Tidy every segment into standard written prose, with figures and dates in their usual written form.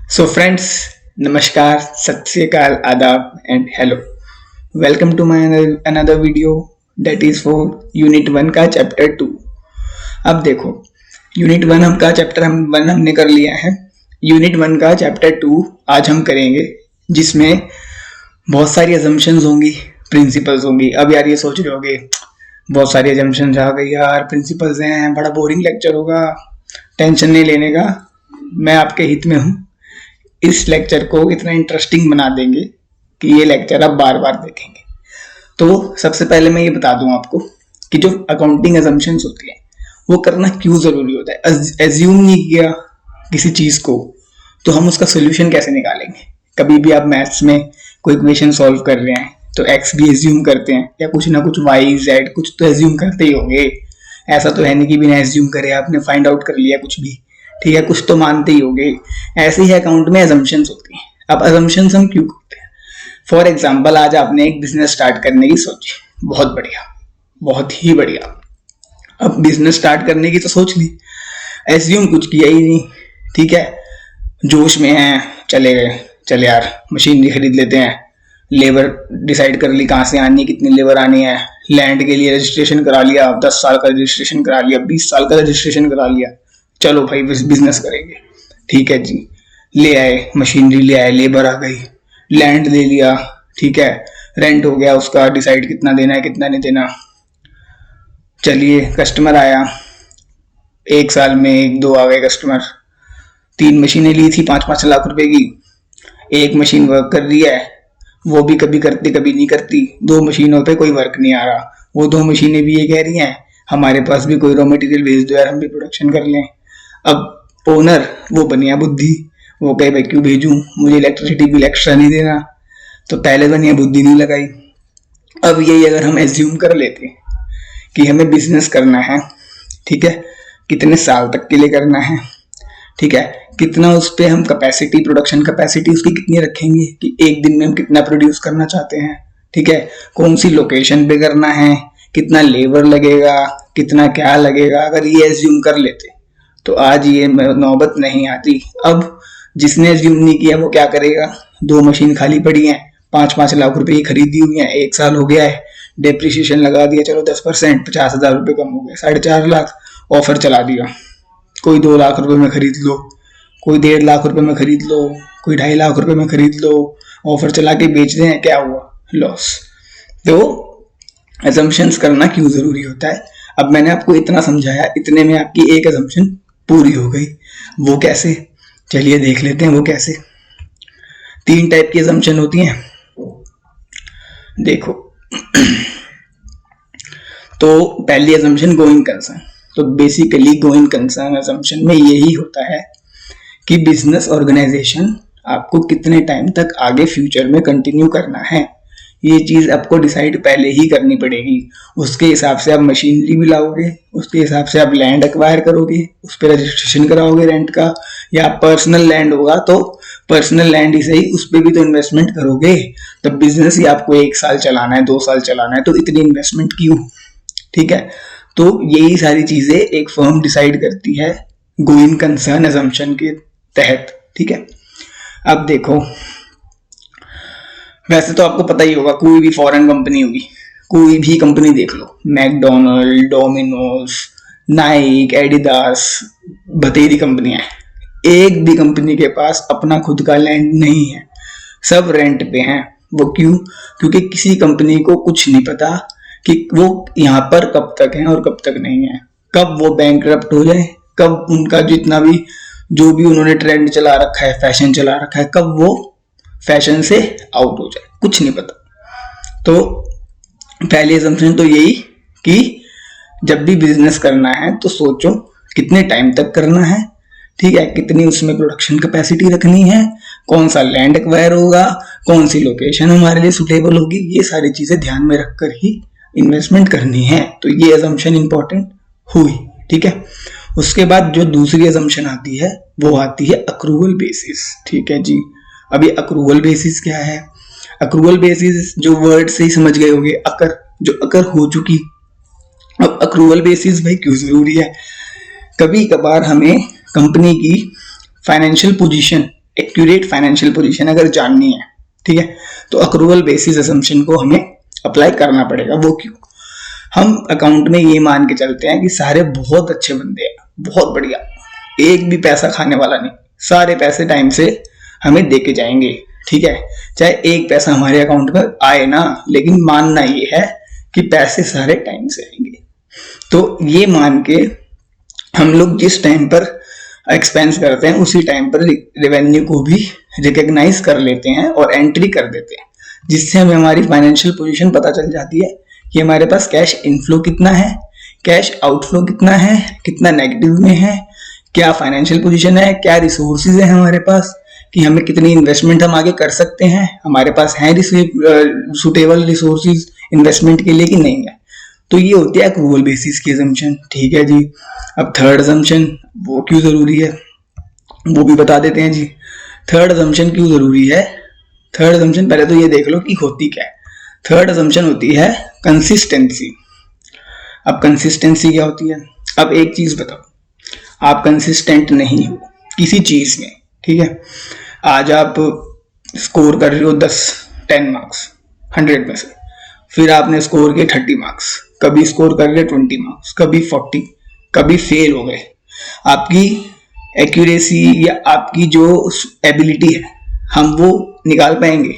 So friends, नमस्कार, सत श्री अकाल, आदाब and hello. Welcome to my another video that is for unit 1 का चैप्टर 2। अब देखो, यूनिट 1 का चैप्टर हमने कर लिया है। यूनिट 1 का चैप्टर 2 आज हम करेंगे, जिसमें बहुत सारी अजम्पशंस होंगी, प्रिंसिपल्स होंगी। अब यार ये सोच रहे होगे बहुत सारी अजम्पशंस आ गई यार, प्रिंसिपल्स हैं, बड़ा बोरिंग लेक्चर होगा। टेंशन नहीं लेने का, मैं आपके हित में हूँ। इस लेक्चर को इतना इंटरेस्टिंग बना देंगे कि ये लेक्चर आप बार बार देखेंगे। तो सबसे पहले मैं ये बता दूं आपको कि जो अकाउंटिंग अजम्पशंस होती है वो करना क्यों जरूरी होता है। एज्यूम नहीं किया किसी चीज को तो हम उसका सोल्यूशन कैसे निकालेंगे। कभी भी आप मैथ्स में कोई इक्वेशन सॉल्व कर रहे हैं तो एक्स भी एज्यूम करते हैं, या कुछ ना कुछ वाई जेड कुछ तो एज्यूम करते ही होंगे। ऐसा तो है नहीं कि बिना एज्यूम करे आपने फाइंड आउट कर लिया कुछ भी, ठीक है, कुछ तो मानते ही होंगे। ऐसे ही अकाउंट में अजम्पशंस होती हैं। अब अजम्पशंस हम क्यों करते हैं? फॉर एग्जाम्पल, आज आपने एक बिजनेस स्टार्ट करने की सोची, बहुत बढ़िया, बहुत ही बढ़िया। अब बिजनेस स्टार्ट करने की तो सोच ली, एज्यूम कुछ किया ही नहीं, ठीक है, जोश में है, चले गए, चले यार मशीनरी खरीद लेते हैं, लेबर डिसाइड कर ली कहाँ से आनी है, कितनी लेबर आनी है, लैंड के लिए रजिस्ट्रेशन करा लिया, 10 साल का रजिस्ट्रेशन करा लिया, 20 साल का रजिस्ट्रेशन करा लिया, चलो भाई बिजनेस करेंगे। ठीक है जी, ले आए मशीनरी, ले आए, लेबर आ गई, लैंड ले लिया, ठीक है, रेंट हो गया, उसका डिसाइड कितना देना है कितना नहीं देना। चलिए कस्टमर आया, एक साल में एक दो आ गए कस्टमर। 3 मशीनें ली थी 5-5 लाख रुपए की, एक मशीन वर्क कर रही है, वो भी कभी करती कभी नहीं करती। 2 मशीनों पे कोई वर्क नहीं आ रहा, वो 2 मशीनें भी ये कह रही हैं हमारे पास भी कोई रॉ मटेरियल भेज दो यार, हम भी प्रोडक्शन कर लें। अब ओनर वो बनिया बुद्धि, वो कहे भाई क्यों भेजूं, मुझे इलेक्ट्रिसिटी बिल एक्स्ट्रा नहीं देना, तो पहले बनिया बुद्धि नहीं लगाई। अब यही अगर हम एज्यूम कर लेते कि हमें बिजनेस करना है, ठीक है, कितने साल तक के लिए करना है, ठीक है, कितना उस पर हम कैपेसिटी, प्रोडक्शन कैपेसिटी उसकी कितनी रखेंगे कि एक दिन में हम कितना प्रोड्यूस करना चाहते हैं, ठीक है, कौन सी लोकेशन पे करना है, कितना लेबर लगेगा, कितना क्या लगेगा, अगर ये एज्यूम कर लेते तो आज ये नौबत नहीं आती। अब जिसने एज्यूम नहीं किया वो क्या करेगा, 2 मशीन खाली पड़ी हैं, 5-5 लाख रुपए की खरीदी हुई है, 1 साल हो गया है, डेप्रिसिएशन लगा दिया, चलो 10%, 50,000 रुपए कम हो गए, 4.5 लाख, ऑफर चला दिया, कोई 2 लाख रुपए में खरीद लो, कोई 1.5 लाख रुपए में खरीद लो, कोई 2.5 लाख रुपए में खरीद लो, ऑफर चला के बेच दें, क्या हुआ, लॉस। तो असम्पशंस करना क्यों जरूरी होता है। अब मैंने आपको इतना समझाया, इतने में आपकी एक असम्पशन पूरी हो गई। वो कैसे, चलिए देख लेते हैं वो कैसे। 3 टाइप की असम्पशन होती हैं, देखो। तो पहली असम्पशन गोइंग कंसर्न। तो बेसिकली गोइंग कंसर्न असम्पशन में यही होता है कि बिजनेस ऑर्गेनाइजेशन आपको कितने टाइम तक आगे फ्यूचर में कंटिन्यू करना है, ये चीज आपको डिसाइड पहले ही करनी पड़ेगी। उसके हिसाब से आप मशीनरी भी लाओगे, उसके हिसाब से आप लैंड एक्वायर करोगे, उस पर रजिस्ट्रेशन कराओगे रेंट का, या पर्सनल लैंड होगा तो पर्सनल लैंड ही सही, उस पर भी तो इन्वेस्टमेंट करोगे। तो बिजनेस ही आपको 1 साल चलाना है, 2 साल चलाना है, तो इतनी इन्वेस्टमेंट क्यों, ठीक है। तो यही सारी चीजें एक फर्म डिसाइड करती है गोइंग कंसर्न असम्पशन के तहत, ठीक है। अब देखो, वैसे तो आपको पता ही होगा, कोई भी फॉरेन कंपनी होगी, कोई भी कंपनी देख लो, मैकडोनल्ड, डोमिनोज, नाइक, एडिडास, बतेरी कंपनियां हैं, एक भी कंपनी के पास अपना खुद का लैंड नहीं है, सब रेंट पे हैं। वो क्यों? क्योंकि किसी कंपनी को कुछ नहीं पता कि वो यहाँ पर कब तक है और कब तक नहीं है, कब वो बैंकरप्ट हो जाए, कब उनका जितना भी जो भी उन्होंने ट्रेंड चला रखा है, फैशन चला रखा है, कब वो फैशन से आउट हो जाए, कुछ नहीं पता। तो पहली असम्पशन तो यही कि जब भी बिजनेस करना है तो सोचो कितने टाइम तक करना है, ठीक है, कितनी उसमें प्रोडक्शन कैपेसिटी रखनी है, कौन सा लैंड एक्वायर होगा, कौन सी लोकेशन हमारे लिए सुटेबल होगी, ये सारी चीजें ध्यान में रखकर ही इन्वेस्टमेंट करनी है। तो ये असम्पशन इंपॉर्टेंट हुई, ठीक है। उसके बाद जो दूसरी असम्पशन आती है वो आती है अक्रूवल बेसिस, ठीक है जी। अभी अक्रूवल बेसिस क्या है? अक्रूवल बेसिस जो वर्ड से ही समझ गए होंगे, अकर, जो अकर हो चुकी। अब अक्रूवल बेसिस भाई क्यों जरूरी है? कभी कभार हमें कंपनी की financial position accurate financial position अगर जाननी है, ठीक है, तो अक्रूवल बेसिस असम्पशन को हमें अप्लाई करना पड़ेगा। वो क्यों? हम अकाउंट में ये मान के चलते हैं कि सारे बहुत अच्छे बंदे हैं, बहुत बढ़िया, एक भी पैसा खाने वाला नहीं, सारे पैसे टाइम से हमें दे के जाएंगे, ठीक है, चाहे एक पैसा हमारे अकाउंट में आए ना, लेकिन मानना ये है कि पैसे सारे टाइम से आएंगे। तो ये मान के हम लोग जिस टाइम पर एक्सपेंस करते हैं उसी टाइम पर रेवेन्यू को भी रिकॉग्नाइज कर लेते हैं और एंट्री कर देते हैं, जिससे हमें हमारी फाइनेंशियल पोजीशन पता चल जाती है कि हमारे पास कैश इनफ्लो कितना है, कैश आउटफ्लो कितना है, कितना नेगेटिव में है, क्या फाइनेंशियल पोजीशन है, क्या रिसोर्सेज है हमारे पास, कि हमें कितनी इन्वेस्टमेंट हम आगे कर सकते हैं, हमारे पास है सुटेबल रिसोर्सेज इन्वेस्टमेंट के लिए कि नहीं है। तो ये होती है अक्रूवल बेसिस की असम्पशन, ठीक है जी। अब थर्ड असम्पशन वो क्यों जरूरी है वो भी बता देते हैं जी। थर्ड असम्पशन क्यों जरूरी है? थर्ड असम्पशन पहले तो ये देख लो कि होती क्या है। थर्ड असम्पशन होती है कंसिस्टेंसी। अब कंसिस्टेंसी क्या होती है? अब एक चीज बताओ, आप कंसिस्टेंट नहीं हो किसी चीज में, ठीक है, आज आप स्कोर कर रहे हो 10 मार्क्स 100 में से, फिर आपने स्कोर किए 30 मार्क्स, कभी स्कोर कर रहे 20 मार्क्स, कभी 40, कभी फेल हो गए। आपकी एक्यूरेसी या आपकी जो एबिलिटी है हम वो निकाल पाएंगे?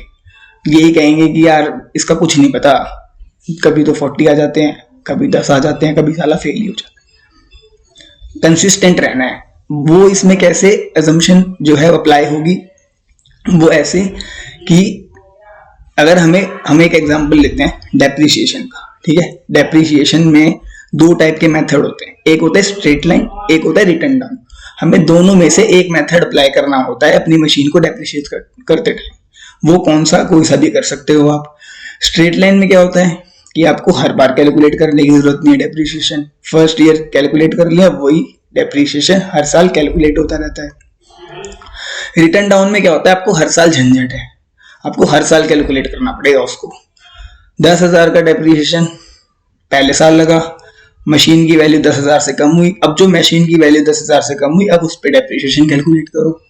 यही कहेंगे कि यार इसका कुछ नहीं पता, कभी तो 40 आ जाते हैं, कभी 10 आ जाते हैं, कभी साला फेल ही हो जाता है। कंसिस्टेंट रहना है। वो इसमें कैसे असम्पशन जो है अप्लाई होगी? वो ऐसे कि अगर हम एक एग्जांपल लेते हैं डेप्रिसिएशन का, ठीक है। डेप्रिसिएशन में 2 टाइप के मेथड होते हैं, एक होता है स्ट्रेट लाइन, एक होता है रिटर्न डाउन। हमें दोनों में से एक मेथड अप्लाई करना होता है अपनी मशीन को डेप्रिशिएट करते टाइम। वो कौन सा? कोई सा भी कर सकते हो आप। स्ट्रेट लाइन में क्या होता है कि आपको हर बार कैलकुलेट करने की जरूरत नहीं है डेप्रिसिएशन। फर्स्ट ईयर कैलकुलेट कर लिया, वही डेप्रिसिएशन हर साल कैलकुलेट होता रहता है। रिटर्न डाउन में क्या होता है? आपको हर साल झंझट है, आपको हर साल कैलकुलेट करना पड़ेगा उसको। 10,000 का डेप्रिसिएशन पहले साल लगा, मशीन की वैल्यू 10,000 से कम हुई, अब जो मशीन की वैल्यू 10,000 से कम हुई, अब उस पर डेप्रिसिएशन कैलकुलेट करो।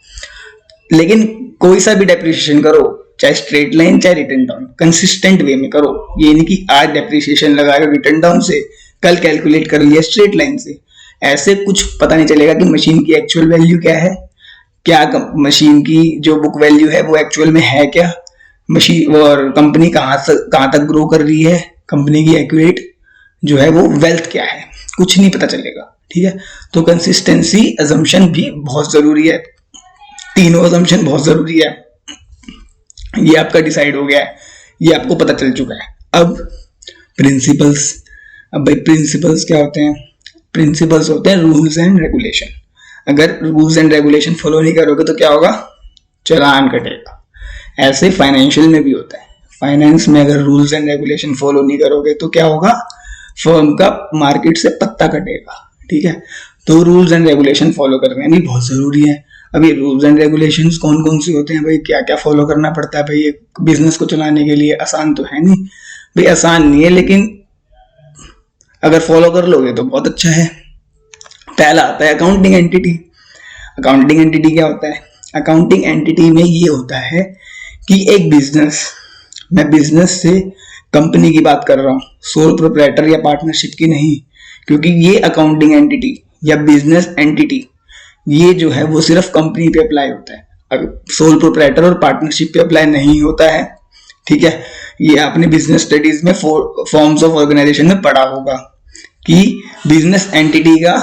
लेकिन कोई सा भी डेप्रिसिएशन करो, चाहे स्ट्रेट लाइन चाहे रिटर्न डाउन, कंसिस्टेंट वे में करो। ये नहीं कि आज डेप्रिसिएशन लगाया रिटर्न डाउन से, कल कैलकुलेट कर लिया स्ट्रेट लाइन से। ऐसे कुछ पता नहीं चलेगा कि मशीन की एक्चुअल वैल्यू क्या है, क्या मशीन की जो बुक वैल्यू है वो एक्चुअल में है क्या, मशीन और कंपनी कहाँ तक ग्रो कर रही है, कंपनी की एक्यूरेट जो है वो वेल्थ क्या है, कुछ नहीं पता चलेगा, ठीक है। तो कंसिस्टेंसी असम्पशन भी बहुत जरूरी है, तीनों असम्पशन बहुत जरूरी है। ये आपका डिसाइड हो गया है, ये आपको पता चल चुका है। अब प्रिंसिपल्स। अब भाई प्रिंसिपल्स क्या होते हैं? प्रिंसिपल्स होते हैं रूल्स एंड रेगुलेशन। अगर रूल्स एंड रेगुलेशन फॉलो नहीं करोगे तो क्या होगा? चालान कटेगा। ऐसे फाइनेंशियल में भी होता है। फाइनेंस में अगर रूल्स एंड रेगुलेशन फॉलो नहीं करोगे तो क्या होगा? फर्म का मार्केट से पत्ता कटेगा, ठीक है। तो रूल्स एंड रेगुलेशन फॉलो करने भी बहुत जरूरी है। अब ये रूल्स एंड रेगुलेशंस कौन कौन से होते हैं भाई? क्या क्या फॉलो करना पड़ता है भाई एक बिजनेस को चलाने के लिए? आसान तो है नहीं भाई, आसान नहीं है, लेकिन अगर फॉलो कर लोगे तो बहुत अच्छा है। पहला आता है अकाउंटिंग एंटिटी। अकाउंटिंग एंटिटी क्या होता है? अकाउंटिंग एंटिटी में ये होता है कि एक बिजनेस, मैं बिजनेस से कंपनी की बात कर रहा हूँ, सोल प्रोप्राइटर या पार्टनरशिप की नहीं, क्योंकि ये अकाउंटिंग एंटिटी या बिजनेस एंटिटी ये जो है वो सिर्फ कंपनी पे अप्लाई होता है, अगर सोल प्रोप्राइटर और पार्टनरशिप पे अप्लाई नहीं होता है, ठीक है। ये आपने बिजनेस स्टडीज में फॉर्म्स ऑफ ऑर्गेनाइजेशन में पढ़ा होगा कि बिजनेस एंटिटी का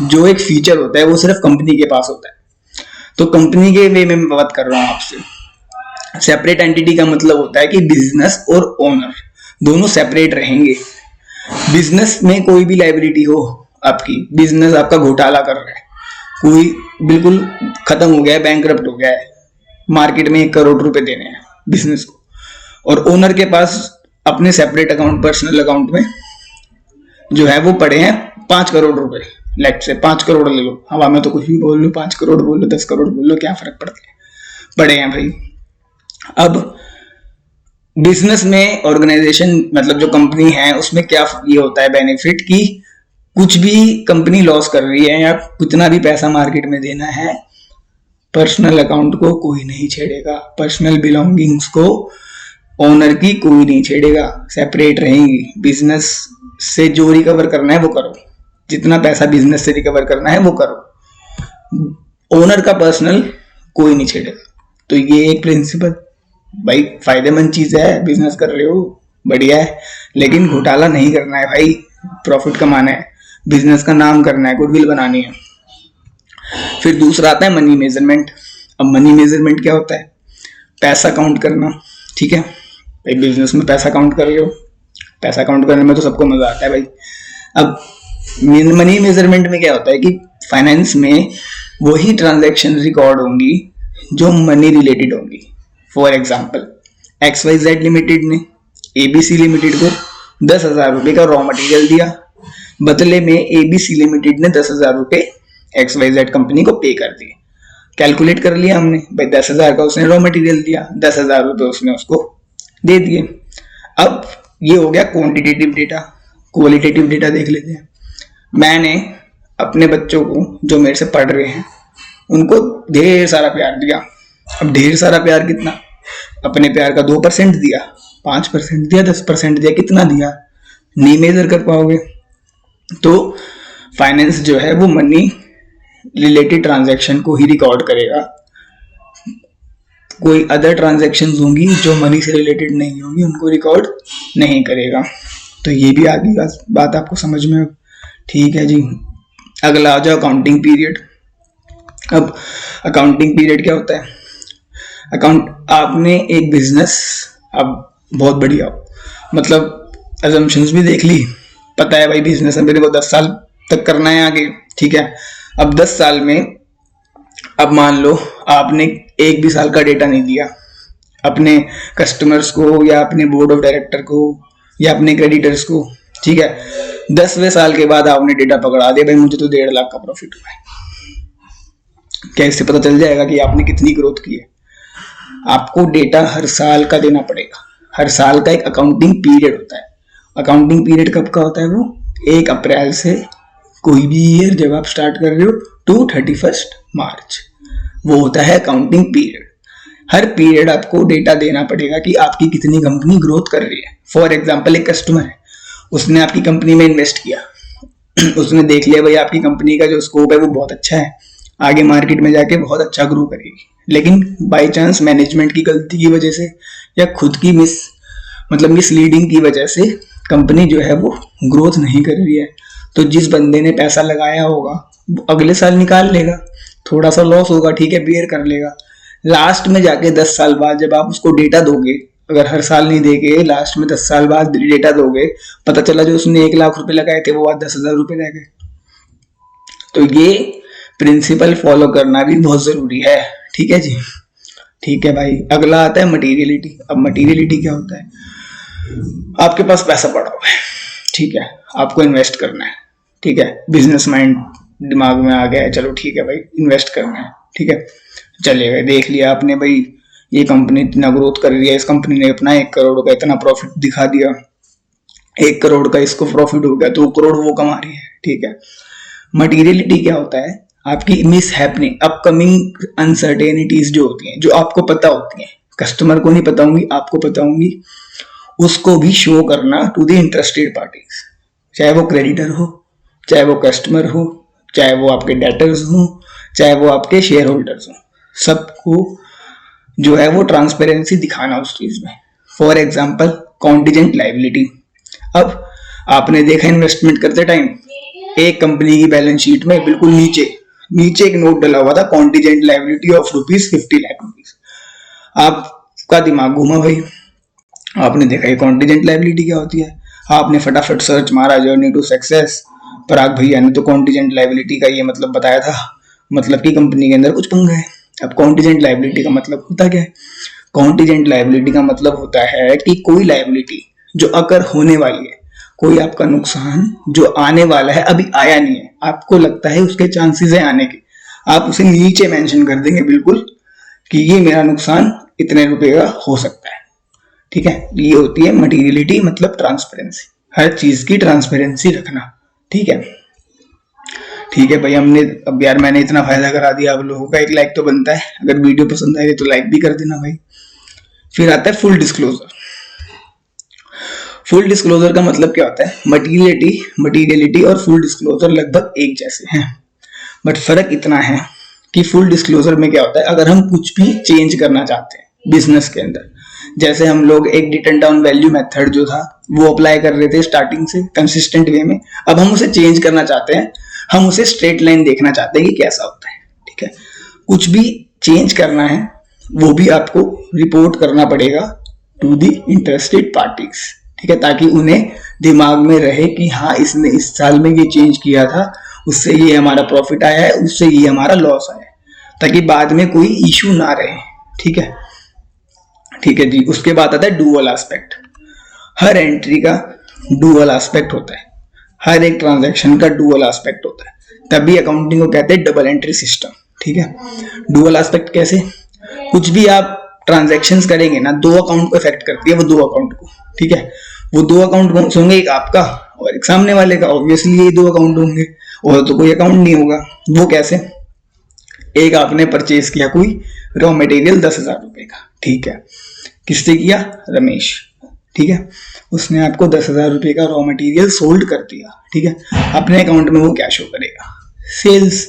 जो एक फीचर होता है वो सिर्फ कंपनी के पास होता है। तो कंपनी के वे में मैं बात कर रहा हूँ आपसे। सेपरेट एंटिटी का मतलब होता है कि बिजनेस और ओनर दोनों सेपरेट रहेंगे। बिजनेस में कोई भी लायबिलिटी हो आपकी, बिजनेस आपका घोटाला कर रहा है, कोई बिल्कुल खत्म हो गया है, बैंकरप्ट हो गया है, मार्केट में 1 करोड़ रुपए देने हैं बिजनेस को, और ओनर के पास अपने सेपरेट अकाउंट, पर्सनल अकाउंट में जो है वो पड़े हैं 5 करोड़ रुपए। लेट से 5 करोड़ ले लो, हवा में तो कुछ भी बोल लो, 5 करोड़ बोल लो, 10 करोड़ बोल लो, क्या फर्क पड़ता है, पड़े हैं भाई। अब बिजनेस में ऑर्गेनाइजेशन मतलब जो कंपनी है उसमें क्या ये होता है बेनिफिट कि कुछ भी कंपनी लॉस कर रही है या कितना भी पैसा मार्केट में देना है, पर्सनल अकाउंट को कोई नहीं छेड़ेगा, पर्सनल बिलोंगिंग्स को ओनर की कोई नहीं छेड़ेगा, सेपरेट रहेंगी। बिजनेस से जो रिकवर करना है वो करो, जितना पैसा बिजनेस से रिकवर करना है वो करो, ओनर का पर्सनल कोई नहीं छेड़ेगा। तो ये एक प्रिंसिपल भाई फायदेमंद चीज है, बिजनेस कर रहे हो बढ़िया है, लेकिन घोटाला नहीं करना है भाई, प्रॉफिट कमाना है, बिजनेस का नाम करना है, गुडविल बनानी है। फिर दूसरा आता है मनी मेजरमेंट। अब मनी मेजरमेंट क्या होता है? पैसा काउंट करना, ठीक है भाई, बिजनेस में पैसा काउंट कर रहे हो, पैसा काउंट करने में तो सबको मजा आता है भाई। अब मनी मेजरमेंट में क्या होता है कि फाइनेंस में वही ट्रांजैक्शन रिकॉर्ड होंगी जो मनी रिलेटेड होंगी। फॉर एग्जाम्पल XYZ लिमिटेड ने ABC लिमिटेड को 10,000 रुपये का रॉ मटेरियल दिया, बदले में ABC लिमिटेड ने 10,000 रुपये XYZ कंपनी को पे कर दिए। कैलकुलेट कर लिया हमने भाई, 10,000 का उसने रॉ मटेरियल दिया, 10,000 रुपये उसने उसको दे दिए। अब ये हो गया क्वांटिटेटिव डेटा। क्वालिटेटिव डेटा देख लेते हैं। मैंने अपने बच्चों को जो मेरे से पढ़ रहे हैं उनको ढेर सारा प्यार दिया। अब ढेर सारा प्यार कितना? अपने प्यार का 2% दिया, 5% दिया, 10% दिया, कितना दिया नहीं मेजर कर पाओगे। तो फाइनेंस जो है वो मनी रिलेटेड ट्रांजैक्शन को ही रिकॉर्ड करेगा, कोई अदर ट्रांजैक्शंस होंगी जो मनी से रिलेटेड नहीं होंगी उनको रिकॉर्ड नहीं करेगा। तो ये भी आगे बात आपको समझ में, ठीक है जी। अगला आ जाओ अकाउंटिंग पीरियड। अब अकाउंटिंग पीरियड क्या होता है? आपने एक बिजनेस, अब बहुत बढ़िया हो, मतलब अजम्पशंस भी देख ली, पता है भाई बिजनेस है मेरे को 10 साल तक करना है आगे, ठीक है। अब 10 साल में, अब मान लो आपने एक भी साल का डेटा नहीं दिया अपने कस्टमर्स को या अपने बोर्ड ऑफ डायरेक्टर को या अपने क्रेडिटर्स को, ठीक है। 10वें साल के बाद आपने डेटा पकड़ा दिया, भाई मुझे तो 1.5 लाख का प्रॉफिट हुआ है। क्या इससे पता चल जाएगा कि आपने कितनी ग्रोथ की है? आपको डेटा हर साल का देना पड़ेगा। हर साल का एक अकाउंटिंग पीरियड होता है। अकाउंटिंग पीरियड कब का होता है? वो 1 अप्रैल से कोई भी ईयर जब आप स्टार्ट कर रहे हो टू 31 मार्च, वो होता है अकाउंटिंग पीरियड। हर पीरियड आपको डेटा देना पड़ेगा कि आपकी कितनी कंपनी ग्रोथ कर रही है। फॉर एग्जाम्पल एक कस्टमर है, उसने आपकी कंपनी में इन्वेस्ट किया, उसने देख लिया भाई आपकी कंपनी का जो स्कोप है वो बहुत अच्छा है, आगे मार्केट में जाके बहुत अच्छा ग्रो करेगी, लेकिन बाय चांस मैनेजमेंट की गलती की वजह से या खुद की मिसलीडिंग की वजह से कंपनी जो है वो ग्रोथ नहीं कर रही है। तो जिस बंदे ने पैसा लगाया होगा वो अगले साल निकाल लेगा, थोड़ा सा लॉस होगा, ठीक है, बेयर कर लेगा। लास्ट में जाके 10 साल बाद जब आप उसको डेटा दोगे, अगर हर साल नहीं देगे, लास्ट में 10 साल बाद डेटा दोगे, पता चला जो उसने 1 लाख रुपए लगाए थे वो आज 10,000 रुपए रह गए। तो ये प्रिंसिपल फॉलो करना भी बहुत जरूरी है, ठीक है जी। ठीक है भाई, अगला आता है मटीरियलिटी। अब मटीरियलिटी क्या होता है? आपके पास पैसा पड़ा हुआ है, ठीक है, आपको इन्वेस्ट करना है, ठीक है, बिजनेस माइंड दिमाग में आ गया है, चलो ठीक है भाई इन्वेस्ट करना है, ठीक है, चलेगा। देख लिया आपने भाई ये कंपनी इतना ग्रोथ कर रही है, इस कंपनी ने अपना 1 करोड़ का इतना प्रॉफिट दिखा दिया, 1 करोड़ का इसको प्रॉफिट हो गया, 2 करोड़ वो कमा रही है, ठीक है। मटीरियलिटी क्या होता है? आपकी मिस हैपनिंग, अपकमिंग अनसर्टेनिटीज जो होती हैं, जो आपको पता होती हैं, कस्टमर को नहीं पता होंगी, आपको पता होंगी, उसको भी शो करना टू द इंटरेस्टेड पार्टीज, चाहे वो क्रेडिटर हो, चाहे वो कस्टमर हो, चाहे वो आपके डेटर्स हो, चाहे वो आपके शेयर होल्डर्स हो, सबको जो है वो ट्रांसपेरेंसी दिखाना उस चीज में। For example contingent liability. अब आपने देखा इन्वेस्टमेंट करते टाइम एक कंपनी की बैलेंस शीट में बिल्कुल नीचे एक नोट डला हुआ था, कॉन्टिजेंट लाइबिलिटी ऑफ ₹50 लाख। आपका दिमाग घूमा भाई, आपने देखा ये कॉन्टिजेंट लाइबिलिटी क्या होती है, आपने फटाफट सर्च मारा जर्नी टू सक्सेस, पराग भैया ने तो कॉन्टिजेंट लाइबिलिटी का ये मतलब बताया था, मतलब कि कंपनी के अंदर कुछ पंगा है। अब कॉन्टिजेंट लाइबिलिटी का मतलब होता क्या है? कॉन्टिजेंट लाइबिलिटी का मतलब होता है कि कोई लाइबिलिटी जो अगर होने वाली है, कोई आपका नुकसान जो आने वाला है, अभी आया नहीं है, आपको लगता है उसके चांसेस है आने के, आप उसे नीचे मेंशन कर देंगे बिल्कुल कि ये मेरा नुकसान इतने रुपए का हो सकता है, ठीक है। ये होती है मटीरियलिटी, मतलब ट्रांसपेरेंसी, हर चीज की ट्रांसपेरेंसी रखना, ठीक है। ठीक है भाई, हमने अब यार मैंने इतना फायदा करा दिया आप लोगों का, 1 लाइक तो बनता है। अगर वीडियो पसंद आए तो लाइक भी कर देना भाई। फिर आता है फुल डिस्क्लोजर। फुल डिस्क्लोजर का मतलब क्या होता है? मटीरियलिटी और फुल डिस्क्लोजर लगभग एक जैसे हैं, बट फर्क इतना है कि फुल डिस्क्लोजर में क्या होता है, अगर हम कुछ भी चेंज करना चाहते हैं बिजनेस के अंदर, जैसे हम लोग एक रिटर्न डाउन वैल्यू मेथड जो था वो अप्लाई कर रहे थे स्टार्टिंग से कंसिस्टेंट वे में, अब हम उसे चेंज करना चाहते हैं, हम उसे स्ट्रेट लाइन देखना चाहते हैं कि कैसा होता है। ठीक है, कुछ भी चेंज करना है वो भी आपको रिपोर्ट करना पड़ेगा टू द इंटरेस्टेड पार्टीज। ठीक है, ताकि उन्हें दिमाग में रहे कि हाँ इसने इस साल में ये चेंज किया था, उससे ये हमारा प्रॉफिट आया है, उससे ये हमारा लॉस आया है, ताकि बाद में कोई इशू ना रहे। ठीक है, ठीक है जी। उसके बाद आता है डुअल एस्पेक्ट। हर एंट्री का डुअल एस्पेक्ट होता है, हर एक ट्रांजैक्शन का डुअल एस्पेक्ट होता है, तभी अकाउंटिंग को कहते हैं डबल एंट्री सिस्टम। ठीक है, डुअल एस्पेक्ट कैसे? कुछ भी आप ट्रांजैक्शंस करेंगे ना, 2 अकाउंट को इफेक्ट करती है वो 2 अकाउंट को। ठीक है, वो 2 अकाउंट कौन से होंगे? एक आपका और एक सामने वाले का। ऑब्वियसली ये 2 अकाउंट होंगे, और तो कोई अकाउंट नहीं होगा। वो कैसे? एक आपने परचेज किया कोई रॉ मटेरियल 10,000 रुपए का। ठीक है, किससे किया? रमेश। ठीक है, उसने आपको 10,000 रुपए का रॉ मटेरियल सोल्ड कर दिया। ठीक है, अपने अकाउंट में वो क्या शो करेगा? सेल्स।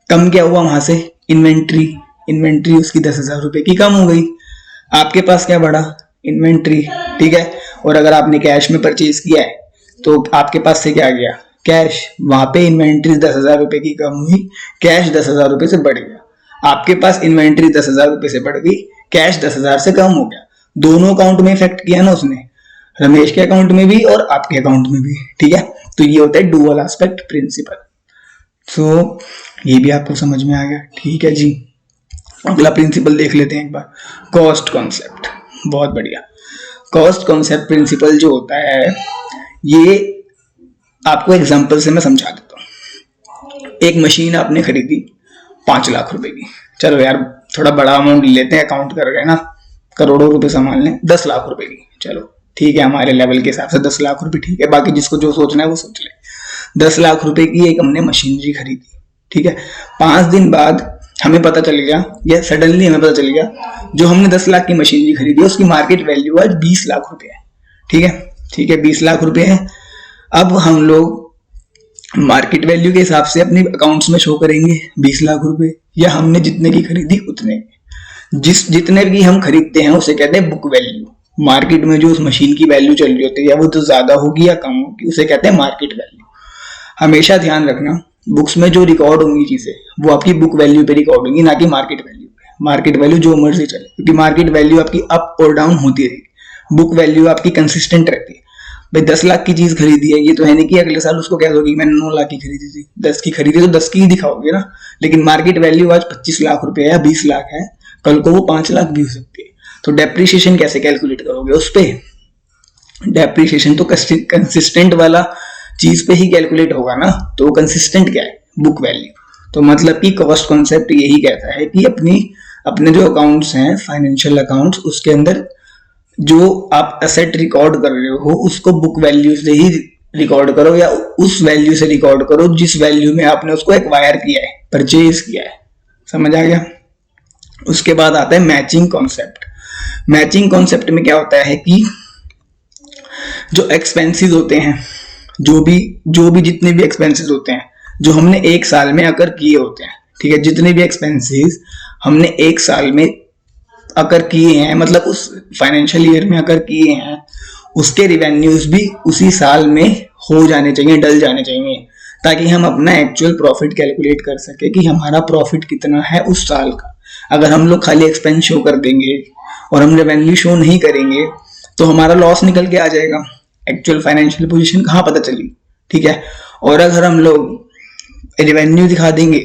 कम क्या हुआ वहां से? इन्वेंट्री उसकी 10,000 रुपए की कम हो गई। आपके पास क्या बढ़ा? इन्वेंट्री। ठीक है, और अगर आपने कैश में परचेज किया है तो आपके पास से क्या गया? कैश। वहां पे इन्वेंट्री 10,000 रुपए की कम हुई, कैश 10,000 रुपए से बढ़ गया। आपके पास इन्वेंट्री 10,000 रुपए से बढ़ गई, कैश 10,000 से कम हो गया। दोनों अकाउंट में इफेक्ट किया ना उसने, रमेश के अकाउंट में भी और आपके अकाउंट में भी। ठीक है, तो ये होता है डुअल एस्पेक्ट प्रिंसिपल। तो ये भी आपको समझ में आ गया। ठीक है जी, अगला प्रिंसिपल देख लेते हैं एक बार, कॉस्ट कॉन्सेप्ट। बहुत बढ़िया। कॉस्ट कॉन्सेप्ट प्रिंसिपल जो होता है, ये आपको एग्जांपल से मैं समझा देता हूँ। एक मशीन आपने खरीदी 5 लाख रुपए की, चलो यार थोड़ा बड़ा अमाउंट ले लेते हैं, अकाउंट कर गए ना, करोड़ों रुपए संभाल लें। 10 लाख रुपए की, चलो ठीक है, हमारे लेवल के हिसाब से 10 लाख रुपए ठीक है, बाकी जिसको जो सोचना है वो सोच ले। 10 लाख रुपए की एक हमने मशीनरी खरीदी। ठीक है, 5 दिन बाद हमें पता चल गया, या सडनली हमें पता चल गया, जो हमने 10 लाख की मशीनरी खरीदी उसकी मार्केट वैल्यू आज 20 लाख रुपए है। ठीक है, ठीक है, 20 लाख रुपए है। अब हम लोग मार्केट वैल्यू के हिसाब से अपने अकाउंट्स में शो करेंगे 20 लाख रुपए, या हमने जितने की खरीदी उतने। जितने की हम खरीदते हैं उसे कहते हैं बुक वैल्यू। मार्केट में जो उस मशीन की वैल्यू चल रही होती है, या वो तो ज्यादा होगी या कम होगी, उसे कहते हैं मार्केट वैल्यू। हमेशा ध्यान रखना, बुक्स में जो रिकॉर्ड होंगी चीजें वो आपकी बुक वैल्यू पे रिकॉर्ड होंगी, ना कि मार्केट वैल्यू पे। मार्केट वैल्यू जो मर्जी चले, क्योंकि मार्केट वैल्यू आपकी अप और डाउन होती रहेगी, बुक वैल्यू आपकी कंसिस्टेंट रहती है। भाई 10 लाख की चीज खरीदी है, ये तो है नहीं कि अगले साल उसको कह दोगे मैंने 9 लाख की खरीदी थी। 10 की खरीदी तो 10 की ही दिखाओगे ना, लेकिन मार्केट वैल्यू आज 25 लाख रुपए है या 20 लाख है, कल को वो 5 लाख भी हो सकती है। तो डेप्रिसिएशन कैसे कैलकुलेट करोगे उस पे? डेप्रिसिएशन तो कंसिस्टेंट वाला चीज पे ही कैलकुलेट होगा ना, तो वो कंसिस्टेंट क्या है? Book value. तो मतलब कि कॉस्ट कॉन्सेप्ट यही कहता है कि अपने जो अकाउंट्स हैं, फाइनेंशियल अकाउंट्स, उसके अंदर जो आप एसेट रिकॉर्ड कर रहे हो उसको बुक वैल्यू से ही रिकॉर्ड करो, या उस वैल्यू से रिकॉर्ड करो जिस वैल्यू में आपने उसको एक्वायर किया है, परचेज किया है। समझ आ गया? उसके बाद आता है मैचिंग कॉन्सेप्ट। मैचिंग कॉन्सेप्ट में क्या होता है कि जो एक्सपेंसेस होते हैं, जो भी जितने भी एक्सपेंसेस होते हैं जो हमने एक साल में अकर किए होते हैं, ठीक है, जितने भी एक्सपेंसेस हमने एक साल में अकर किए हैं, मतलब उस फाइनेंशियल ईयर में अकर किए हैं, उसके रिवेन्यूज भी उसी साल में हो जाने चाहिए, डल जाने चाहिए, ताकि हम अपना एक्चुअल प्रॉफिट कैलकुलेट कर सके कि हमारा प्रॉफिट कितना है उस साल का। अगर हम लोग खाली एक्सपेंस शो कर देंगे और हम रेवेन्यू शो नहीं करेंगे तो हमारा लॉस निकल के आ जाएगा, एक्चुअल फाइनेंशियल पोजीशन कहाँ पता चली। ठीक है, और अगर हम लोग रेवेन्यू दिखा देंगे,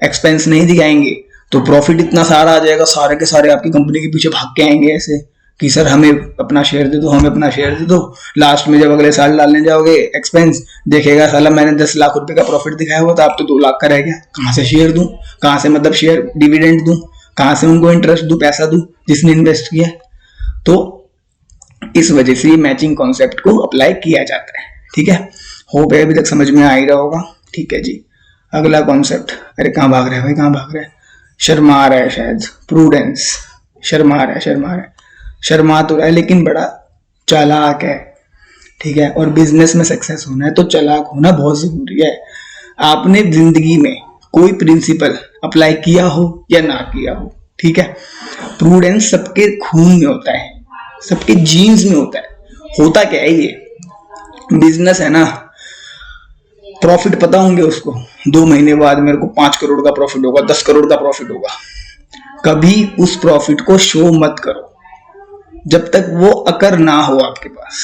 एक्सपेंस नहीं दिखाएंगे, तो प्रॉफिट इतना सारा आ जाएगा, सारे के सारे आपकी कंपनी के पीछे भाग के आएंगे ऐसे कि सर हमें अपना शेयर दे दो, हमें अपना शेयर दे दो। लास्ट में जब अगले साल डालने जाओगे एक्सपेंस, देखेगा साला मैंने 10 लाख रुपए का प्रॉफिट दिखाया हुआ था, आप तो 2 लाख का रह गया। कहाँ से शेयर दूं, कहाँ से मतलब शेयर डिविडेंड दूं, कहाँ से उनको इंटरेस्ट दूं, पैसा दूं जिसने इन्वेस्ट किया। तो इस वजह से मैचिंग कॉन्सेप्ट को अप्लाई किया जाता है। ठीक है, होप अभी तक समझ में आ ही रहा होगा। ठीक है जी, अगला कॉन्सेप्ट, अरे कहाँ भाग रहा है भाई, कहाँ भाग रहा है, शर्मा आ रहा है शायद, प्रूडेंस, शर्मा आ रहा है, शर्मा तो रहा है लेकिन बड़ा चालाक है, ठीक है। और बिजनेस में सक्सेस होना है तो चालाक होना बहुत जरूरी है। आपने जिंदगी में कोई प्रिंसिपल अप्लाई किया हो या ना किया हो, ठीक है, प्रूडेंस सबके खून में होता है, सबके जीन्स में होता है। होता क्या है, ये बिजनेस है ना, प्रॉफिट पता होंगे उसको, 2 महीने बाद मेरे को 5 करोड़ का प्रॉफिट होगा, 10 करोड़ का प्रॉफिट होगा। कभी उस प्रॉफिट को शो मत करो जब तक वो अकर ना हो आपके पास,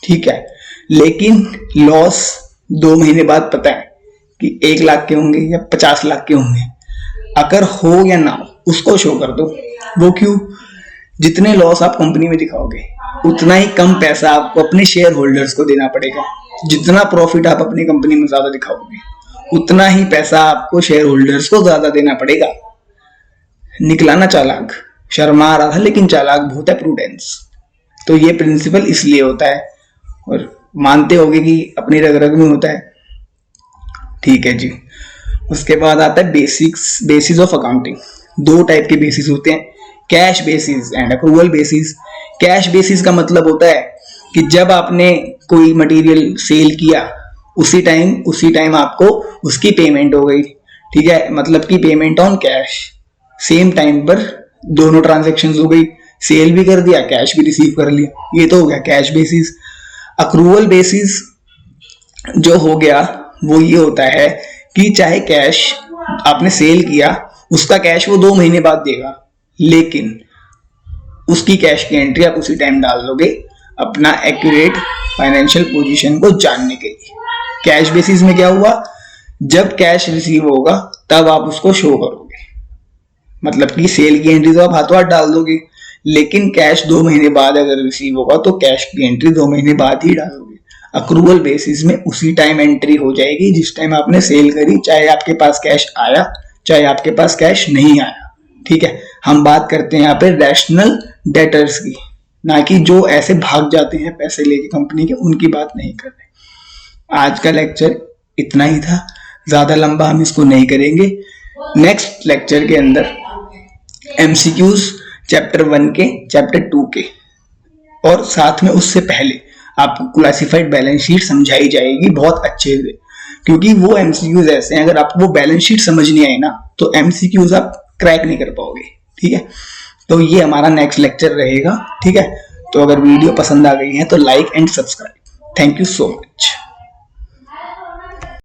ठीक है। लेकिन लॉस 2 महीने बाद पता है कि 1 लाख के होंगे या 50 लाख के होंगे, अगर हो या ना हो उसको शो कर दो। वो क्यों? जितने लॉस आप कंपनी में दिखाओगे उतना ही कम पैसा आपको अपने शेयर होल्डर्स को देना पड़ेगा। जितना प्रॉफिट आप अपनी कंपनी में ज्यादा दिखाओगे उतना ही पैसा आपको शेयर होल्डर्स को ज्यादा देना पड़ेगा। निकला ना चालाक, शर्मा रहा था लेकिन चालाक बहुत है, प्रूडेंस। तो ये प्रिंसिपल इसलिए होता है, और मानते होगे कि अपनी रग रग में होता है, ठीक है जी। उसके बाद आता है बेसिस ऑफ अकाउंटिंग। 2 टाइप के बेसिस होते हैं, cash basis and accrual basis. Cash basis का मतलब होता है कि जब आपने कोई मटेरियल सेल किया उसी टाइम आपको उसकी पेमेंट हो गई, ठीक है, मतलब कि payment on cash, same time पर दोनों ट्रांजेक्शंस हो गई, सेल भी कर दिया, कैश भी रिसीव कर लिया, ये तो हो गया कैश बेसिस। अक्रूवल बेसिस जो हो गया वो ये होता है कि चाहे कैश आपने सेल किया, उसका कैश वो 2 महीने बाद देगा, लेकिन उसकी कैश की एंट्री आप उसी टाइम डाल दोगे अपना एक्यूरेट फाइनेंशियल पोजीशन को जानने के लिए। कैश बेसिस में क्या हुआ, जब कैश रिसीव होगा तब आप उसको शो करोगे, मतलब कि सेल की एंट्री तो आप हाथों हाथ डाल दोगे, लेकिन कैश 2 महीने बाद अगर रिसीव होगा तो कैश की एंट्री 2 महीने बाद ही डालोगे। अक्रूवल बेसिस में उसी टाइम एंट्री हो जाएगी जिस टाइम आपने सेल करी, चाहे आपके पास कैश आया चाहे आपके पास कैश नहीं आया, ठीक है। हम बात करते हैं यहाँ पे रैशनल डेटर्स की, ना कि जो ऐसे भाग जाते हैं पैसे लेके कंपनी के, उनकी बात नहीं कर रहे। आज का लेक्चर इतना ही था, ज्यादा लंबा हम इसको नहीं करेंगे। नेक्स्ट लेक्चर के अंदर एमसीक्यूज चैप्टर 1 के, चैप्टर 2 के, और साथ में उससे पहले आपको क्लासिफाइड बैलेंस शीट समझाई जाएगी बहुत अच्छे से, क्योंकि वो एमसीक्यूज ऐसे हैं, अगर आपको वो बैलेंस शीट समझ नहीं आई ना तो एमसीक्यूज आप क्रैक नहीं कर पाओगे, ठीक है। तो ये हमारा नेक्स्ट लेक्चर रहेगा, ठीक है। तो अगर वीडियो पसंद आ गई है तो like and subscribe. Thank you so much.